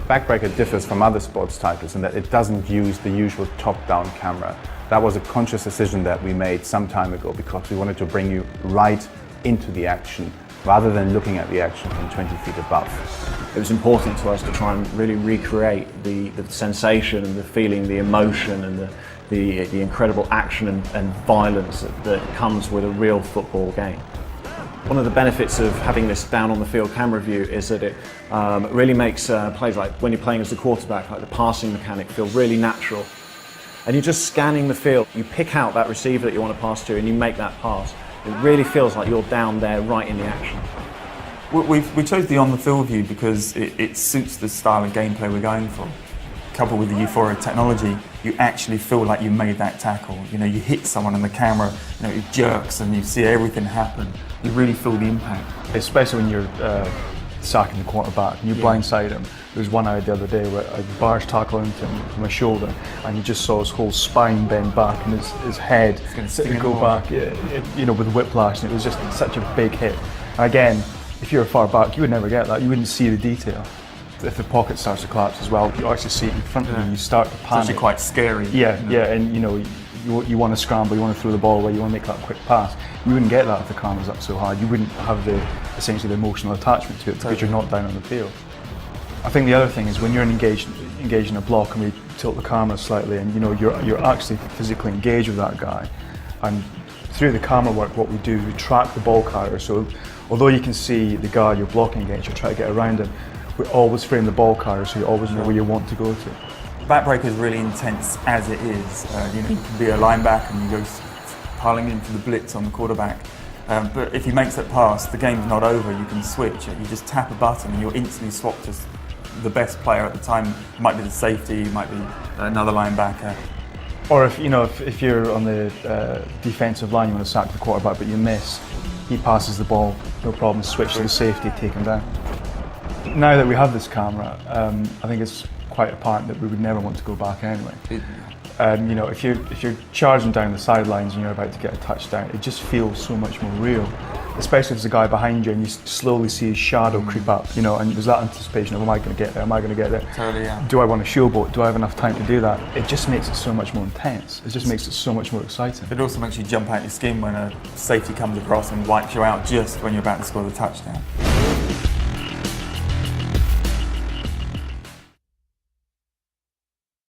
BackBreaker differs from other sports titles in that it doesn't use the usual top-down camera. That was a conscious decision that we made some time ago because we wanted to bring you right into the action rather than looking at the action from 20 feet above. It was important to us to try and really recreate the sensation and the feeling, the emotion and the incredible action and violence that comes with a real football game. One of the benefits of having this down on the field camera view is that it really makes plays like when you're playing as the quarterback, like the passing mechanic, feel really natural. And you're just scanning the field. You pick out that receiver that you want to pass to and you make that pass. It really feels like you're down there right in the action. We chose the on-the-field view because it suits the style of gameplay we're going for. Coupled with the euphoria technology, you actually feel like you made that tackle. You know, you hit someone and the camera, you know, it jerks and you see everything happen. You really feel the impact. Especially when you're sacking the quarterback and you blindside him. There was one I had the other day where I barged tackle into him from my shoulder and you just saw his whole spine bend back and his head go back, you know, with whiplash, and it was just such a big hit. And again, if you're far back, you would never get that. You wouldn't see the detail. If the pocket starts to collapse as well, you actually see it in front of you. You start to panic. It's actually quite scary. Yeah, and you know, you want to scramble, you want to throw the ball away, you want to make that quick pass. You wouldn't get that if the camera's up so high. You wouldn't have essentially the emotional attachment to it because you're not down on the field. I think the other thing is when you're engaged in a block and we tilt the camera slightly, and you know you're actually physically engaged with that guy. And through the camera work, what we do is we track the ball carrier. So although you can see the guy you're blocking against, you try to get around him. We always frame the ball carrier so you always know where you want to go to. BackBreaker is really intense as it is. You know, you can be a linebacker and you go piling into the blitz on the quarterback. But if he makes that pass, the game's not over. You can switch. You just tap a button and you're instantly swapped to the best player at the time. It might be the safety, it might be another linebacker. Or if you're on the defensive line, you want to sack the quarterback, but you miss, he passes the ball, no problem. Switch to the safety, take him down. Now that we have this camera, I think it's quite apparent that we would never want to go back anyway. You know, if you're charging down the sidelines and you're about to get a touchdown, it just feels so much more real. Especially if there's a guy behind you and you slowly see his shadow creep up, you know, and there's that anticipation of, am I going to get there? Am I going to get there? Totally, yeah. Do I want a showboat? Do I have enough time to do that? It just makes it so much more intense. It just makes it so much more exciting. It also makes you jump out your skin when a safety comes across and wipes you out just when you're about to score the touchdown.